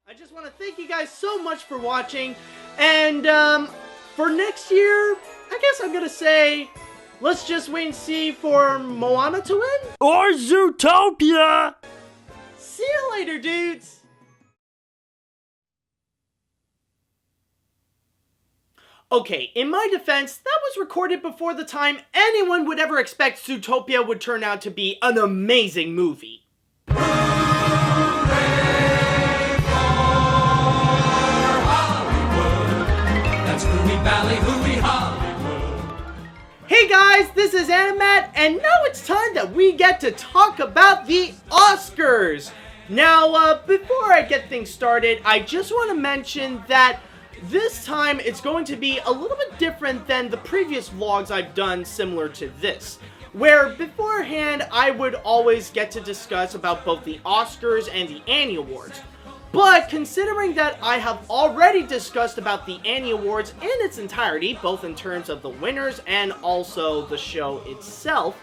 I just want to thank you guys so much for watching, and for next year, I guess I'm gonna say, let's just wait and see for Moana to win? Or Zootopia! See you later, dudes! Okay, in my defense, that was recorded before the time anyone would ever expect Zootopia would turn out to be an amazing movie. Hey guys, this is AniMat, and now it's time that we get to talk about the Oscars! Now, before I get things started, I just want to mention that this time it's going to be a little bit different than the previous vlogs I've done similar to this, where beforehand I would always get to discuss about both the Oscars and the Annie Awards. But considering that I have already discussed about the Annie Awards in its entirety, both in terms of the winners and also the show itself,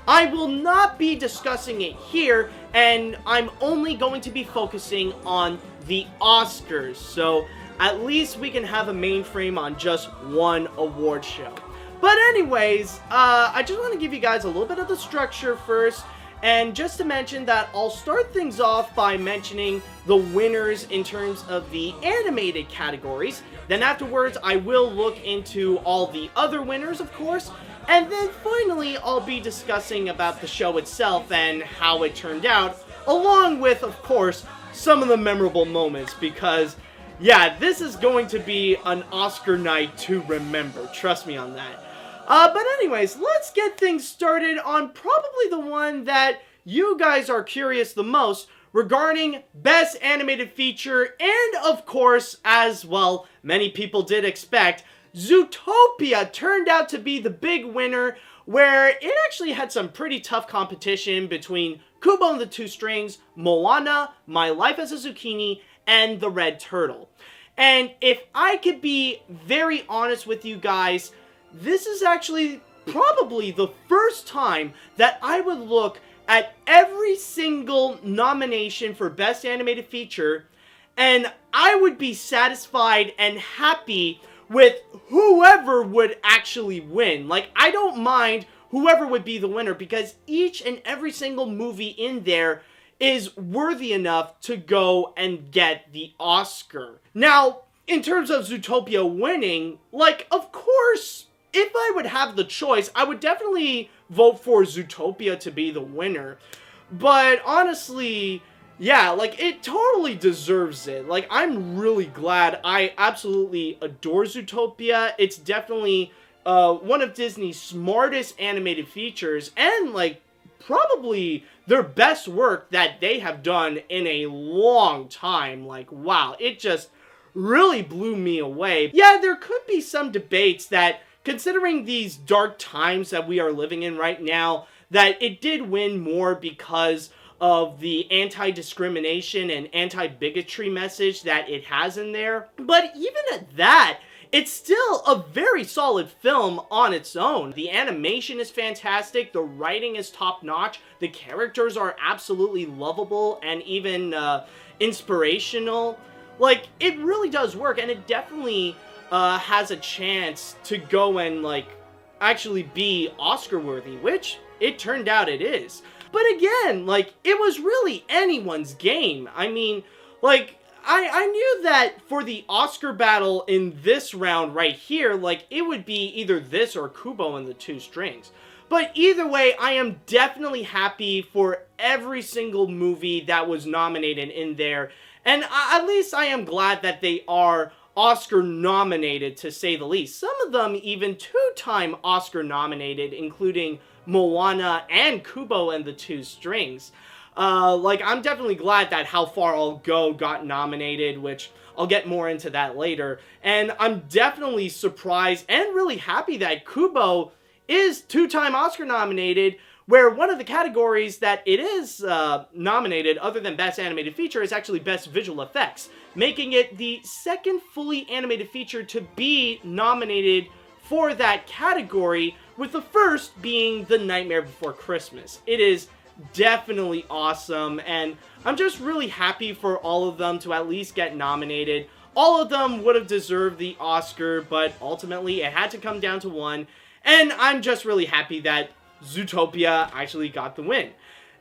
I will not be discussing it here, and I'm only going to be focusing on the Oscars, so at least we can have a mainframe on just one award show. But anyways, I just want to give you guys a little bit of the structure first. And just to mention that I'll start things off by mentioning the winners in terms of the animated categories. Then afterwards, I will look into all the other winners, of course. And then finally, I'll be discussing about the show itself and how it turned out, along with, of course, some of the memorable moments. Because, yeah, this is going to be an Oscar night to remember. Trust me on that. But anyways, let's get things started on probably the one that you guys are curious the most regarding Best Animated Feature, and of course, as well, many people did expect, Zootopia turned out to be the big winner, where it actually had some pretty tough competition between Kubo and the Two Strings, Moana, My Life as a Zucchini, and The Red Turtle. And if I could be very honest with you guys, this is actually probably the first time that I would look at every single nomination for Best Animated Feature, and I would be satisfied and happy with whoever would actually win. Like, I don't mind whoever would be the winner, because each and every single movie in there is worthy enough to go and get the Oscar. Now, in terms of Zootopia winning, like, of course, if I would have the choice, I would definitely vote for Zootopia to be the winner. But honestly, yeah, like, it totally deserves it. Like, I'm really glad. I absolutely adore Zootopia. It's definitely one of Disney's smartest animated features, and, like, probably their best work that they have done in a long time. Like, wow, it just really blew me away. Yeah, there could be some debates that, considering these dark times that we are living in right now, that it did win more because of the anti-discrimination and anti-bigotry message that it has in there. But even at that, it's still a very solid film on its own. The animation is fantastic, the writing is top-notch, the characters are absolutely lovable and even inspirational. Like, it really does work, and it definitely has a chance to go and, like, actually be Oscar worthy, which it turned out it is. But again, like, it was really anyone's game. I mean, like, I knew that for the Oscar battle in this round right here, like, it would be either this or Kubo and the Two Strings. But either way, I am definitely happy for every single movie that was nominated in there. And at least I am glad that they are Oscar nominated, to say the least. Some of them even two-time Oscar nominated, including Moana and Kubo and the Two Strings. Like, I'm definitely glad that How Far I'll Go got nominated, which I'll get more into that later. And I'm definitely surprised and really happy that Kubo is two-time Oscar nominated, where one of the categories that it is nominated, other than Best Animated Feature, is actually Best Visual Effects, making it the second fully animated feature to be nominated for that category, with the first being The Nightmare Before Christmas. It is definitely awesome, and I'm just really happy for all of them to at least get nominated. All of them would have deserved the Oscar, but ultimately it had to come down to one, and I'm just really happy that Zootopia actually got the win.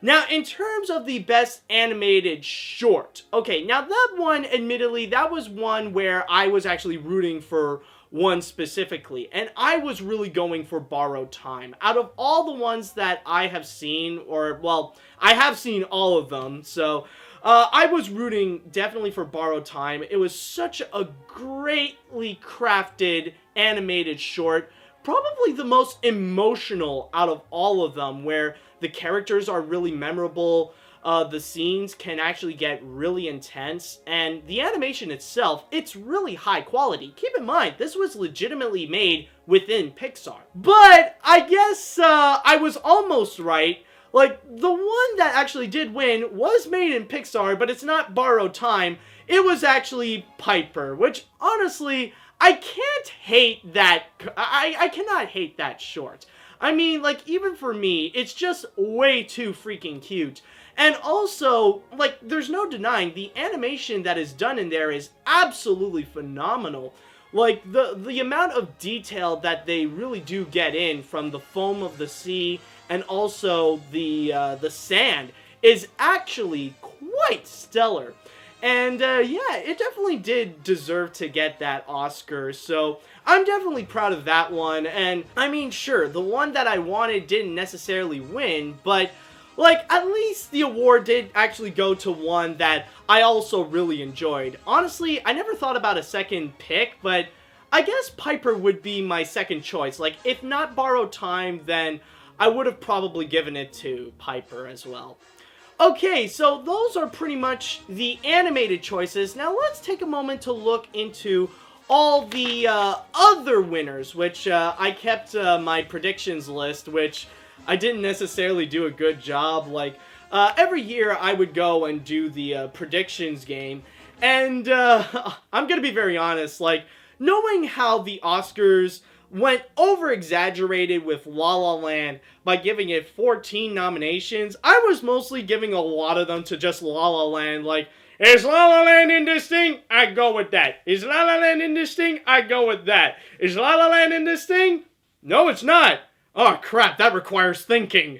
Now, in terms of the best animated short, okay, now that one, admittedly, that was one where I was actually rooting for one specifically, and I was really going for Borrowed Time. Out of all the ones that I have seen, or, well, I have seen all of them, so I was rooting definitely for Borrowed Time. It was such a greatly crafted animated short, probably the most emotional out of all of them, where the characters are really memorable, the scenes can actually get really intense, and the animation itself, it's really high quality. Keep in mind, this was legitimately made within Pixar. But I guess I was almost right. Like, the one that actually did win was made in Pixar, but it's not Borrowed Time. It was actually Piper, which, honestly, I can't hate that. I cannot hate that short. I mean, like, even for me, it's just way too freaking cute. And also, like, there's no denying, the animation that is done in there is absolutely phenomenal. Like, the amount of detail that they really do get in from the foam of the sea and also the sand is actually quite stellar. And, yeah, it definitely did deserve to get that Oscar, so I'm definitely proud of that one. And, I mean, sure, the one that I wanted didn't necessarily win, but, like, at least the award did actually go to one that I also really enjoyed. Honestly, I never thought about a second pick, but I guess Piper would be my second choice. Like, if not Borrowed Time, then I would have probably given it to Piper as well. Okay, so those are pretty much the animated choices. Now let's take a moment to look into all the other winners, which I kept my predictions list, which I didn't necessarily do a good job. Like, every year I would go and do the predictions game, and I'm gonna be very honest, like, knowing how the Oscars went over-exaggerated with La La Land by giving it 14 nominations, I was mostly giving a lot of them to just La La Land. Like, is La La Land in this thing? I go with that. Is La La Land in this thing? I go with that. Is La La Land in this thing? No, it's not. Oh, crap, that requires thinking.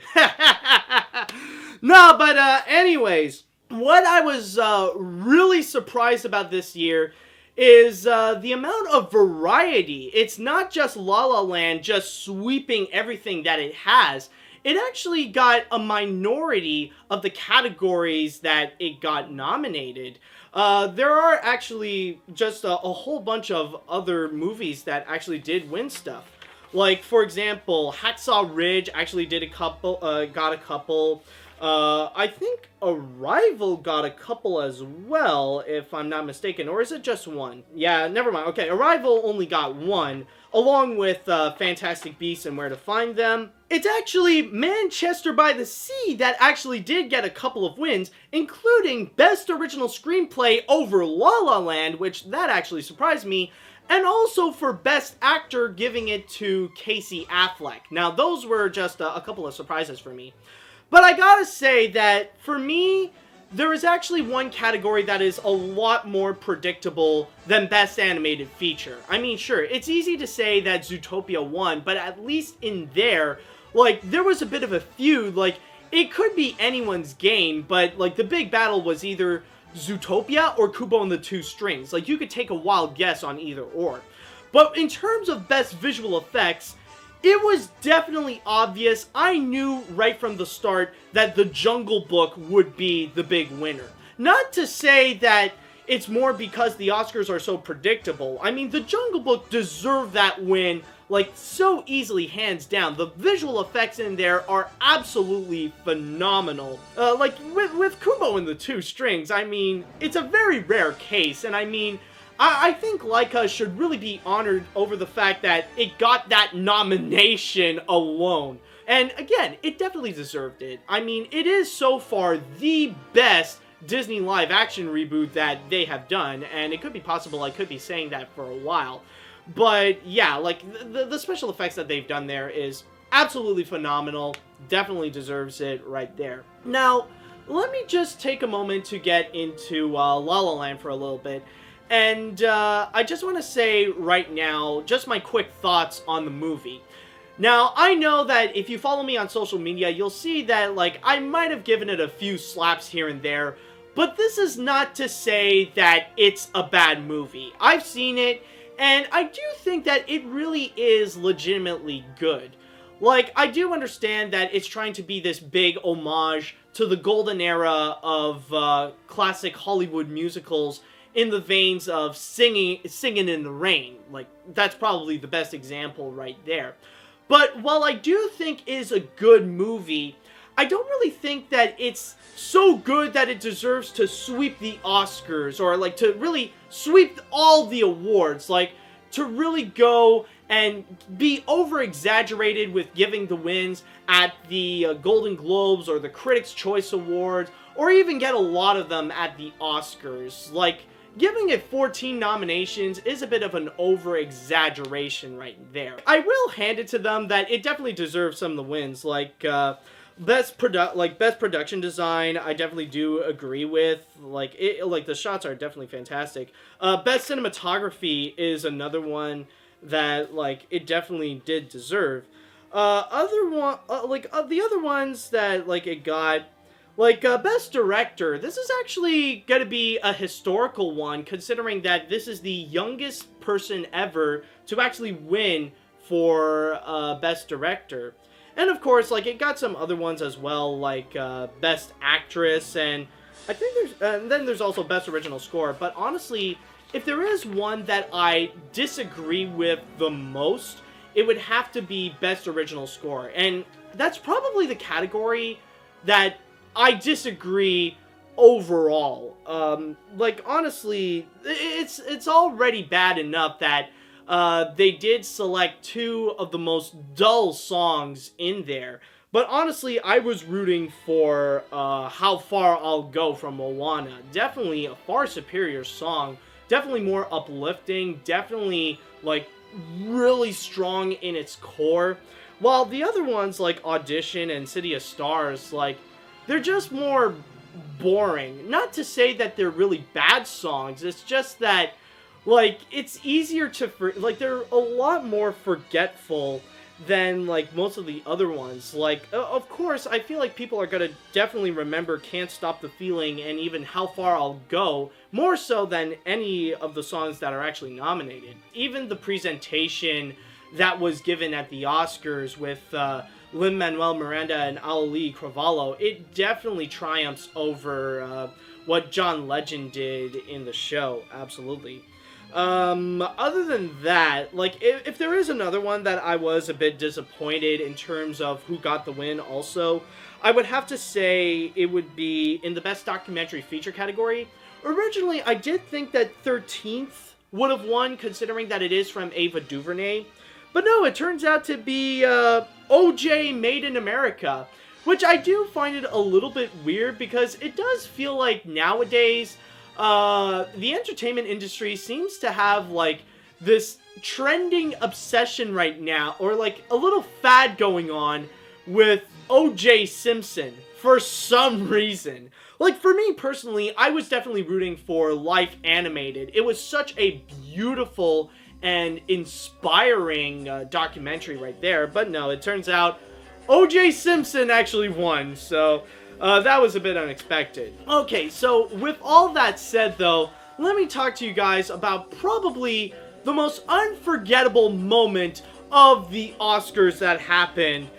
No, but anyways, what I was really surprised about this year is the amount of variety. It's not just La La Land just sweeping everything that it has. It actually got a minority of the categories that it got nominated. There are actually just a whole bunch of other movies that actually did win stuff. Like, for example, Hacksaw Ridge actually did got a couple. I think Arrival got a couple as well, if I'm not mistaken. Or is it just one? Yeah, never mind. Okay, Arrival only got one, along with Fantastic Beasts and Where to Find Them. It's actually Manchester by the Sea that actually did get a couple of wins, including Best Original Screenplay over La La Land, which that actually surprised me, and also for Best Actor, giving it to Casey Affleck. Now, those were just a couple of surprises for me. But I gotta say that, for me, there is actually one category that is a lot more predictable than Best Animated Feature. I mean, sure, it's easy to say that Zootopia won, but at least in there, like, there was a bit of a feud. Like, it could be anyone's game, but, like, the big battle was either Zootopia or Kubo and the Two Strings. Like, you could take a wild guess on either or. But in terms of Best Visual Effects, it was definitely obvious. I knew right from the start that The Jungle Book would be the big winner. Not to say that it's more because the Oscars are so predictable. I mean, The Jungle Book deserved that win, like, so easily, hands down. The visual effects in there are absolutely phenomenal. Like, with Kubo and the Two Strings, I mean, it's a very rare case, and I mean, I think Laika should really be honored over the fact that it got that nomination alone. And again, it definitely deserved it. I mean, it is so far the best Disney live-action reboot that they have done, and it could be possible I could be saying that for a while. But yeah, like, the special effects that they've done there is absolutely phenomenal. Definitely deserves it right there. Now, let me just take a moment to get into La La Land for a little bit. And I just want to say right now, just my quick thoughts on the movie. Now, I know that if you follow me on social media, you'll see that, like, I might have given it a few slaps here and there, but this is not to say that it's a bad movie. I've seen it, and I do think that it really is legitimately good. Like, I do understand that it's trying to be this big homage to the golden era of classic Hollywood musicals in the veins of Singing in the Rain. Like, that's probably the best example right there. But while I do think it is a good movie, I don't really think that it's so good that it deserves to sweep the Oscars, or like to really sweep all the awards, like to really go and be over-exaggerated with giving the wins at the Golden Globes or the Critics' Choice Awards, or even get a lot of them at the Oscars. Like, giving it 14 nominations is a bit of an over-exaggeration right there. I will hand it to them that it definitely deserves some of the wins, like best production design. I definitely do agree with. Like the shots are definitely fantastic. Best cinematography is another one that like it definitely did deserve. The other ones that like it got. Like, Best Director, this is actually going to be a historical one, considering that this is the youngest person ever to actually win for Best Director. And of course, like, it got some other ones as well, like Best Actress, and I think then there's also Best Original Score. But honestly, if there is one that I disagree with the most, it would have to be Best Original Score. And that's probably the category that I disagree overall. Like, honestly, it's already bad enough that they did select two of the most dull songs in there. But honestly, I was rooting for How Far I'll Go from Moana. Definitely a far superior song. Definitely more uplifting. Definitely, like, really strong in its core. While the other ones, like Audition and City of Stars, like, they're just more boring. Not to say that they're really bad songs, it's just that, like, it's easier to, like, they're a lot more forgetful than, like, most of the other ones. Like, of course, I feel like people are gonna definitely remember Can't Stop the Feeling and even How Far I'll Go, more so than any of the songs that are actually nominated. Even the presentation that was given at the Oscars with, Lin-Manuel Miranda and Ali Cravalho, it definitely triumphs over what John Legend did in the show, absolutely. Other than that, like, if there is another one that I was a bit disappointed in terms of who got the win also, I would have to say it would be in the Best Documentary Feature category. Originally, I did think that 13th would have won, considering that it is from Ava DuVernay. But no, it turns out to be O.J. Made in America, which I do find it a little bit weird because it does feel like nowadays the entertainment industry seems to have like this trending obsession right now, or like a little fad going on with O.J. Simpson for some reason. Like, for me personally, I was definitely rooting for Life Animated. It was such a beautiful and inspiring documentary right there. But no, it turns out O.J. Simpson actually won, so that was a bit unexpected. Okay, so with all that said though, let me talk to you guys about probably the most unforgettable moment of the Oscars that happened,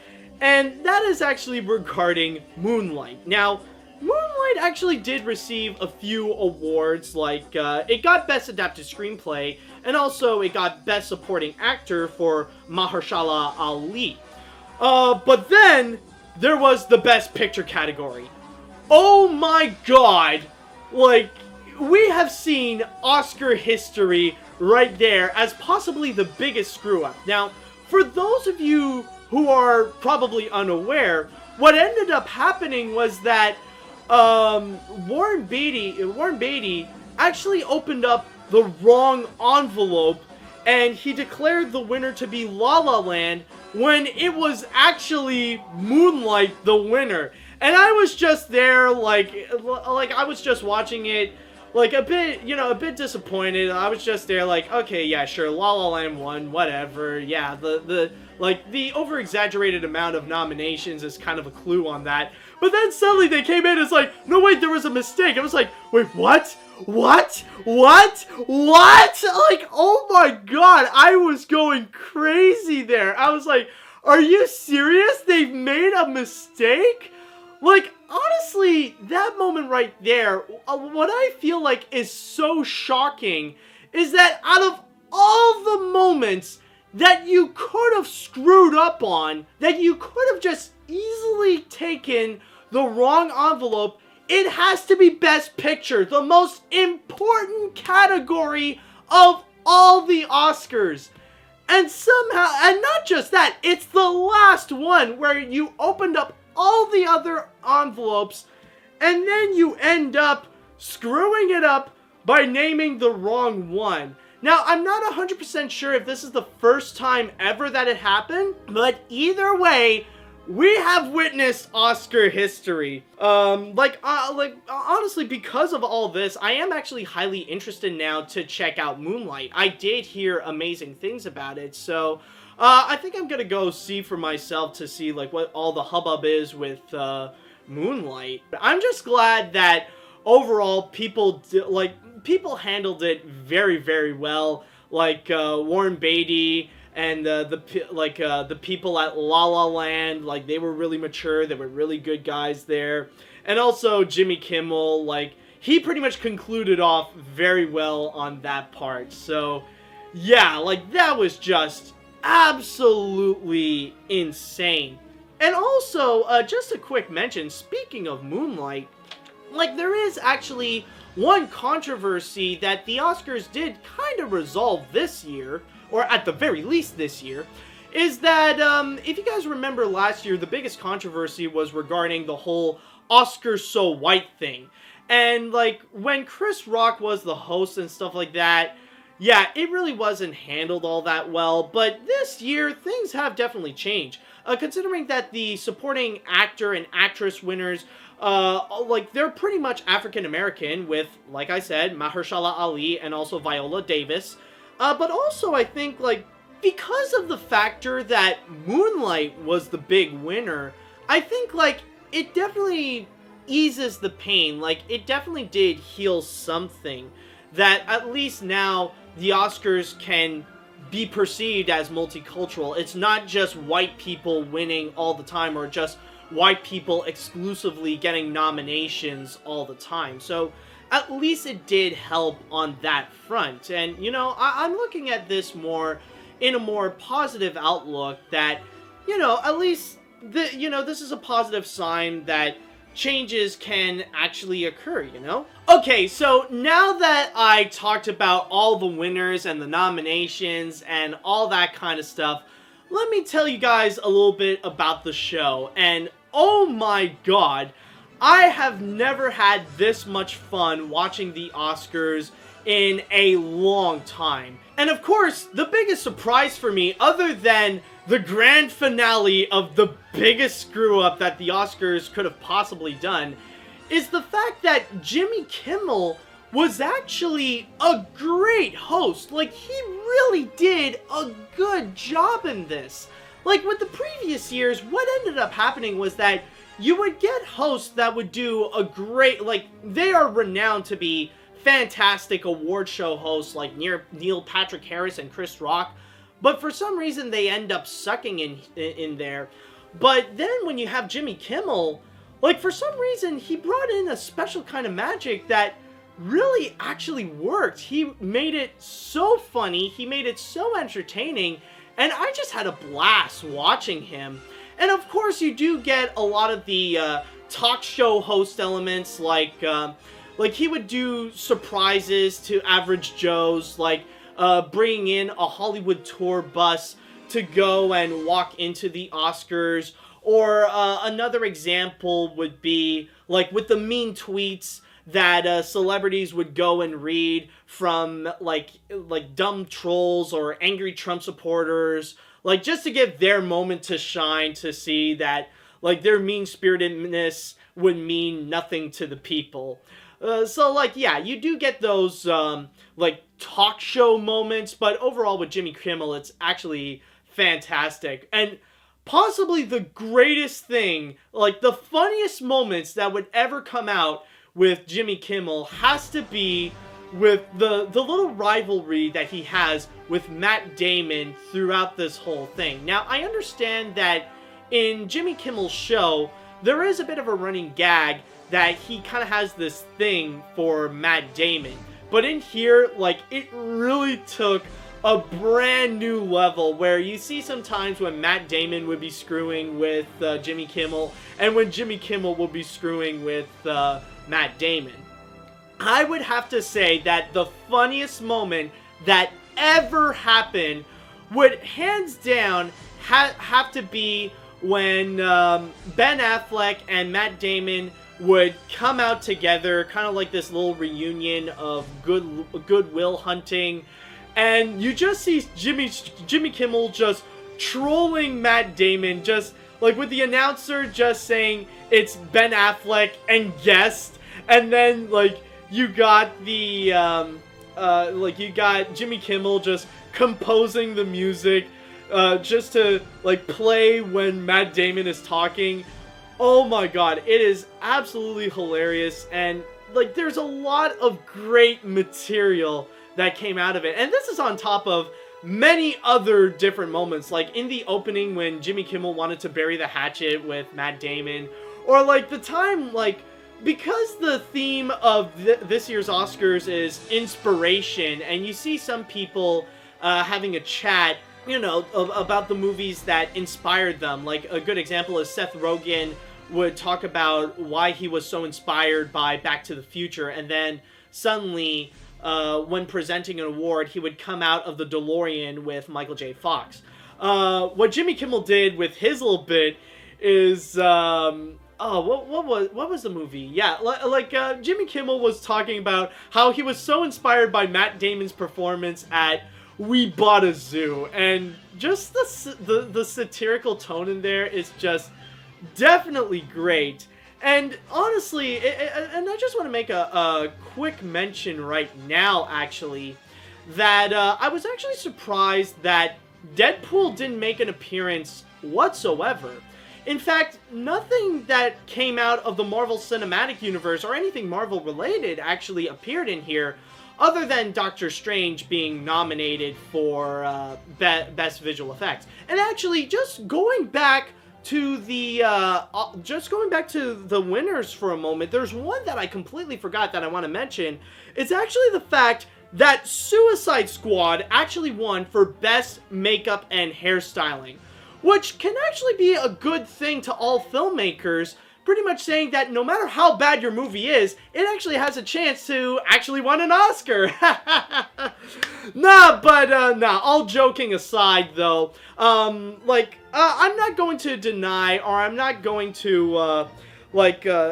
and that is actually regarding Moonlight. Now, Moonlight actually did receive a few awards, like it got Best Adapted Screenplay, and also it got Best Supporting Actor for Mahershala Ali. But then there was the Best Picture category. Oh my god! Like, we have seen Oscar history right there as possibly the biggest screw-up. Now, for those of you who are probably unaware, what ended up happening was that Warren Beatty actually opened up the wrong envelope and he declared the winner to be La La Land when it was actually Moonlight the winner. And I was just there, like I was just watching it, like a bit disappointed. I was just there, like, okay, yeah, sure, La La Land won, whatever. Yeah, the over-exaggerated amount of nominations is kind of a clue on that. But then suddenly they came in, it's like, no, wait, there was a mistake. I was like, wait, what? What? Like, oh my god, I was going crazy there. I was like, are you serious? They've made a mistake? Like, honestly, that moment right there, what I feel like is so shocking is that out of all the moments that you could have screwed up on, that you could have just easily taken the wrong envelope, it has to be Best Picture, the most important category of all the Oscars. And somehow, and not just that, it's the last one where you opened up all the other envelopes, and then you end up screwing it up by naming the wrong one. Now, I'm not 100% sure if this is the first time ever that it happened, but either way, we have witnessed Oscar history. Honestly, because of all this, I am actually highly interested now to check out Moonlight. I did hear amazing things about it, so I think I'm gonna go see for myself to see, like, what all the hubbub is with Moonlight. I'm just glad that overall people handled it very, very well. Like Warren Beatty and the people at La La Land, like, they were really mature. They were really good guys there. And also Jimmy Kimmel, like, he pretty much concluded off very well on that part. So yeah, like, that was just absolutely insane. And also, just a quick mention, speaking of Moonlight, like, there is actually one controversy that the Oscars did kind of resolve this year, or at the very least this year, is that, if you guys remember last year, the biggest controversy was regarding the whole Oscars so white thing. And, like, when Chris Rock was the host and stuff like that, yeah, it really wasn't handled all that well, but this year, things have definitely changed. Considering that the supporting actor and actress winners, they're pretty much African-American with, like I said, Mahershala Ali and also Viola Davis. But also, I think, like, because of the factor that Moonlight was the big winner, I think, like, it definitely eases the pain. Like, it definitely did heal something that at least now the Oscars can be perceived as multicultural. It's not just white people winning all the time, or just white people exclusively getting nominations all the time. So at least it did help on that front. And, you know, I'm looking at this more in a more positive outlook that, you know, at least, this is a positive sign that changes can actually occur, you know? Okay, so now that I talked about all the winners and the nominations and all that kind of stuff, let me tell you guys a little bit about the show. And oh my god, I have never had this much fun watching the Oscars in a long time. And of course, the biggest surprise for me, other than the grand finale of the biggest screw-up that the Oscars could have possibly done, is the fact that Jimmy Kimmel was actually a great host. Like, he really did a good job in this. Like, with the previous years, what ended up happening was that you would get hosts that would do a great, like, they are renowned to be fantastic award show hosts like Neil Patrick Harris and Chris Rock, but for some reason they end up sucking in there. But then when you have Jimmy Kimmel, like, for some reason he brought in a special kind of magic that really actually worked. He made it so funny, he made it so entertaining, and I just had a blast watching him. And of course you do get a lot of the talk show host elements, like he would do surprises to average Joes, like bringing in a Hollywood tour bus to go and walk into the Oscars. Or another example would be, like, with the mean tweets that celebrities would go and read from like dumb trolls or angry Trump supporters, like just to give their moment to shine, to see that like their mean-spiritedness would mean nothing to the people. So like, yeah, you do get those like talk show moments, but overall with Jimmy Kimmel, it's actually fantastic. And possibly the greatest thing, like the funniest moments that would ever come out with Jimmy Kimmel has to be with the little rivalry that he has with Matt Damon throughout this whole thing. Now, I understand that in Jimmy Kimmel's show, there is a bit of a running gag that he kind of has this thing for Matt Damon. But in here, like, it really took a brand new level where you see sometimes when Matt Damon would be screwing with Jimmy Kimmel, and when Jimmy Kimmel will be screwing with Matt Damon. I would have to say that the funniest moment that ever happened would hands down have to be when Ben Affleck and Matt Damon would come out together, kind of like this little reunion of goodwill hunting, and you just see Jimmy Kimmel just trolling Matt Damon, just like with the announcer just saying it's Ben Affleck and guest, and then like you got the you got Jimmy Kimmel just composing the music just to like play when Matt Damon is talking. Oh my god, it is absolutely hilarious, and like there's a lot of great material that came out of it. And this is on top of many other different moments, like in the opening when Jimmy Kimmel wanted to bury the hatchet with Matt Damon, or like the time, like, because the theme of this year's Oscars is inspiration, and you see some people having a chat, you know, about the movies that inspired them. Like a good example is Seth Rogen would talk about why he was so inspired by Back to the Future, and then suddenly when presenting an award, he would come out of the DeLorean with Michael J. Fox. What Jimmy Kimmel did with his little bit is what was the movie? Yeah, like Jimmy Kimmel was talking about how he was so inspired by Matt Damon's performance at We Bought a Zoo, and just the satirical tone in there is just definitely great. And honestly, and I just want to make a quick mention right now, actually, that I was actually surprised that Deadpool didn't make an appearance whatsoever. In fact, nothing that came out of the Marvel Cinematic Universe or anything Marvel related actually appeared in here, other than Doctor Strange being nominated for Best Visual Effects. And actually, just going back to the winners for a moment, there's one that I completely forgot that I want to mention. It's actually the fact that Suicide Squad actually won for Best Makeup and Hairstyling, which can actually be a good thing to all filmmakers, pretty much saying that no matter how bad your movie is, it actually has a chance to actually win an Oscar. All joking aside though, I'm not going to deny, or I'm not going to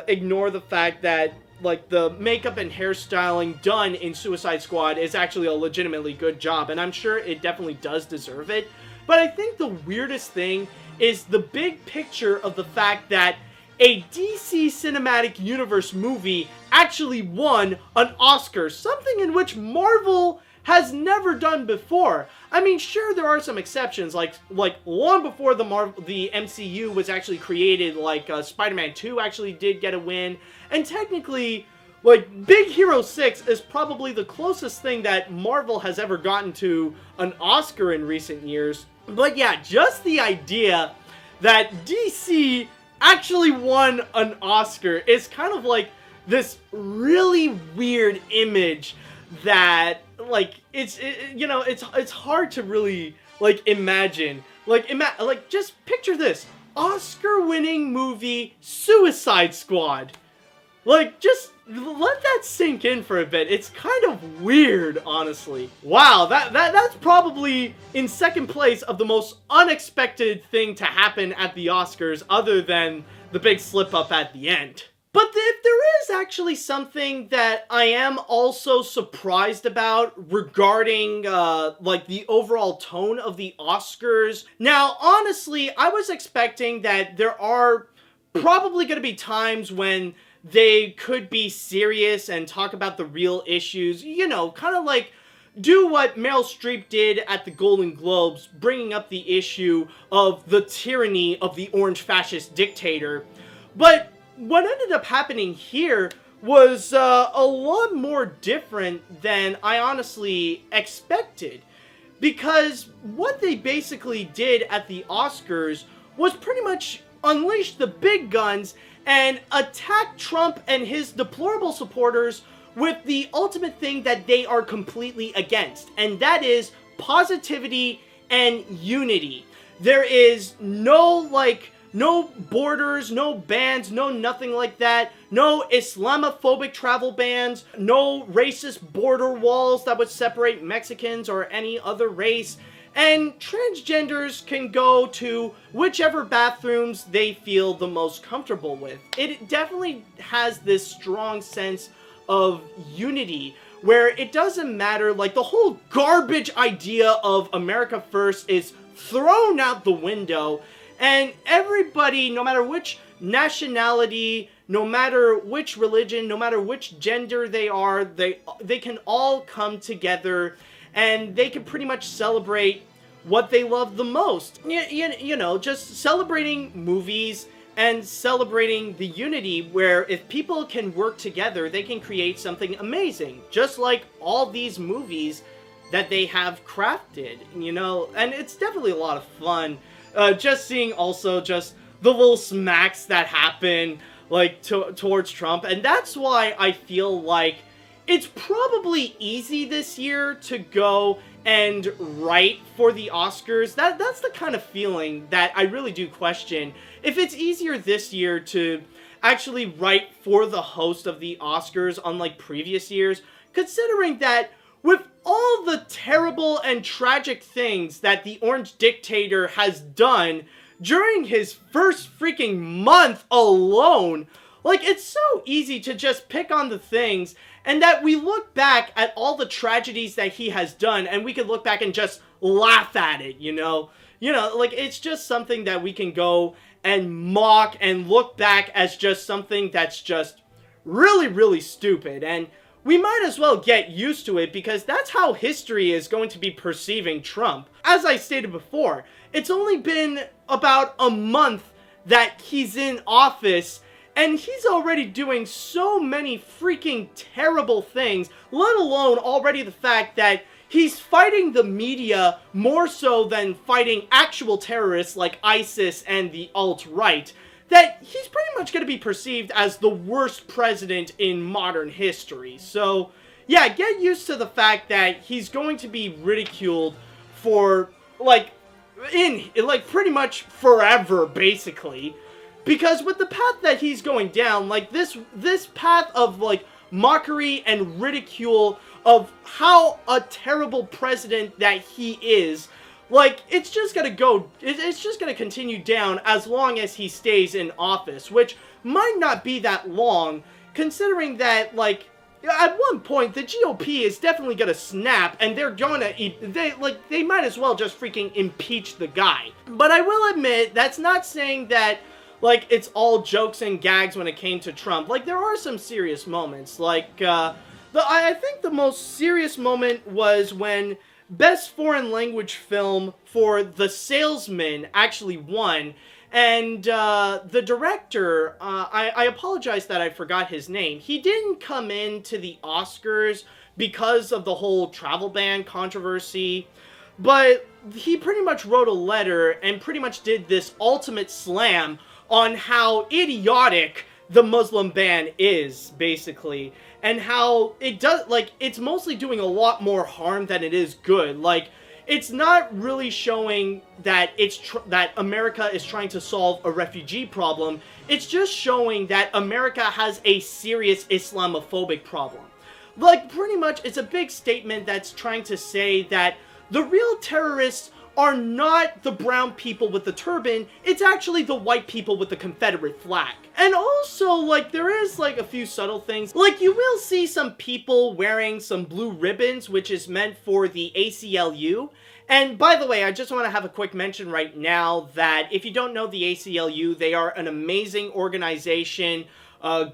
ignore the fact that like the makeup and hairstyling done in Suicide Squad is actually a legitimately good job, and I'm sure it definitely does deserve it. But I think the weirdest thing is the big picture of the fact that a DC Cinematic Universe movie actually won an Oscar, something in which Marvel has never done before. I mean, sure, there are some exceptions, like long before the MCU was actually created, like Spider-Man 2 actually did get a win, and technically, like, Big Hero 6 is probably the closest thing that Marvel has ever gotten to an Oscar in recent years. But yeah, just the idea that DC actually won an Oscar is kind of like this really weird image that, like, it's hard to really, like, imagine. Like, just picture this. Oscar-winning movie Suicide Squad. Like, just let that sink in for a bit. It's kind of weird, honestly. Wow, that's probably in second place of the most unexpected thing to happen at the Oscars, other than the big slip-up at the end. But if there is actually something that I am also surprised about regarding, like, the overall tone of the Oscars. Now, honestly, I was expecting that there are probably going to be times when they could be serious and talk about the real issues. You know, kind of like do what Meryl Streep did at the Golden Globes, bringing up the issue of the tyranny of the orange fascist dictator. But what ended up happening here was a lot more different than I honestly expected. Because what they basically did at the Oscars was pretty much unleash the big guns and attack Trump and his deplorable supporters with the ultimate thing that they are completely against, and that is positivity and unity. There is no borders, no bans, no nothing like that, no Islamophobic travel bans, no racist border walls that would separate Mexicans or any other race, and transgenders can go to whichever bathrooms they feel the most comfortable with. It definitely has this strong sense of unity where it doesn't matter, like the whole garbage idea of America First is thrown out the window, and everybody, no matter which nationality, no matter which religion, no matter which gender they are, they can all come together and they can pretty much celebrate what they love the most. You know, just celebrating movies and celebrating the unity where if people can work together, they can create something amazing. Just like all these movies that they have crafted, you know, and it's definitely a lot of fun. Just seeing also just the little smacks that happen, like, towards Trump. And that's why I feel like it's probably easy this year to go and write for the Oscars. That's the kind of feeling that I really do question. If it's easier this year to actually write for the host of the Oscars unlike previous years, considering that with all the terrible and tragic things that the Orange Dictator has done during his first freaking month alone, like, it's so easy to just pick on the things, and that we look back at all the tragedies that he has done, and we can look back and just laugh at it, you know? You know, like, it's just something that we can go and mock and look back as just something that's just really, really stupid, and we might as well get used to it because that's how history is going to be perceiving Trump. As I stated before, it's only been about a month that he's in office, and he's already doing so many freaking terrible things, let alone already the fact that he's fighting the media more so than fighting actual terrorists like ISIS and the alt-right, that he's pretty much going to be perceived as the worst president in modern history. So, yeah, get used to the fact that he's going to be ridiculed for, pretty much forever, basically. Because with the path that he's going down, like, this path of, like, mockery and ridicule of how a terrible president that he is, like, it's just gonna continue down as long as he stays in office, which might not be that long, considering that, like, at one point, the GOP is definitely gonna snap, and they might as well just freaking impeach the guy. But I will admit, that's not saying that, like, it's all jokes and gags when it came to Trump. Like, there are some serious moments. Like, I think the most serious moment was when Best Foreign Language Film for The Salesman actually won. And the director, I apologize that I forgot his name. He didn't come into the Oscars because of the whole travel ban controversy. But he pretty much wrote a letter and pretty much did this ultimate slam on how idiotic the Muslim ban is, basically. And how it does, like, it's mostly doing a lot more harm than it is good. Like, it's not really showing that that America is trying to solve a refugee problem. It's just showing that America has a serious Islamophobic problem. Like, pretty much, it's a big statement that's trying to say that the real terrorists are not the brown people with the turban, it's actually the white people with the Confederate flag. And also, like, there is, like, a few subtle things. Like, you will see some people wearing some blue ribbons, which is meant for the ACLU. And by the way, I just want to have a quick mention right now that if you don't know the ACLU, they are an amazing organization.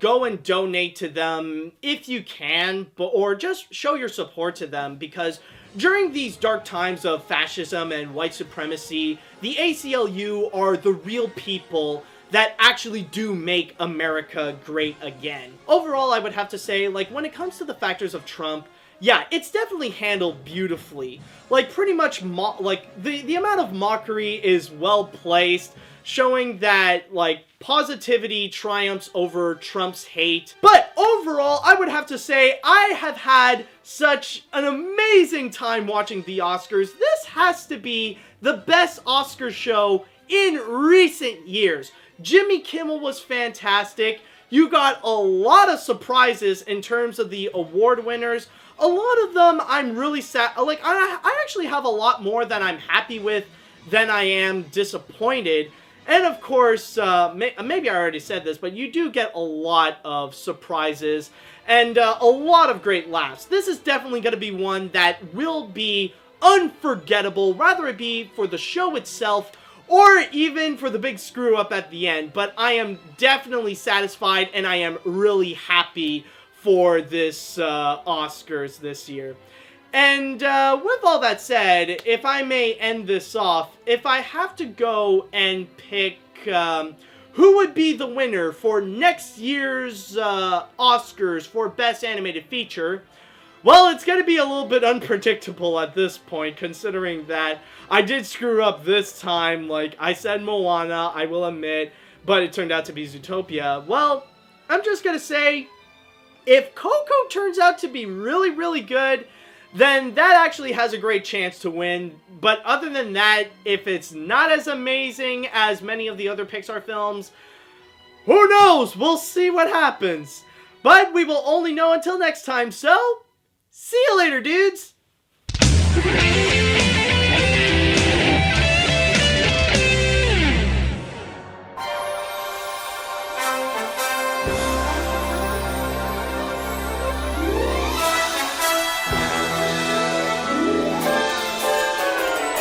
Go and donate to them if you can, or just show your support to them, because during these dark times of fascism and white supremacy, the ACLU are the real people that actually do make America great again. Overall, I would have to say, like, when it comes to the factors of Trump, yeah, it's definitely handled beautifully. Like, pretty much, the amount of mockery is well placed, showing that, like, positivity triumphs over Trump's hate. But overall, I would have to say, I have had such an amazing time watching the Oscars. This has to be the best Oscar show in recent years. Jimmy Kimmel was fantastic. You got a lot of surprises in terms of the award winners. A lot of them I'm really sad. Like, I actually have a lot more that I'm happy with than I am disappointed. And of course, maybe I already said this, but you do get a lot of surprises and a lot of great laughs. This is definitely going to be one that will be unforgettable, whether it be for the show itself or even for the big screw up at the end. But I am definitely satisfied, and I am really happy for this Oscars this year. And with all that said, if I may end this off, if I have to go and pick who would be the winner for next year's Oscars for Best Animated Feature, well, it's going to be a little bit unpredictable at this point, considering that I did screw up this time. Like, I said Moana, I will admit, but it turned out to be Zootopia. Well, I'm just going to say, if Coco turns out to be really, really good, then that actually has a great chance to win. But other than that, if it's not as amazing as many of the other Pixar films, who knows? We'll see what happens. But we will only know until next time, so see you later, dudes!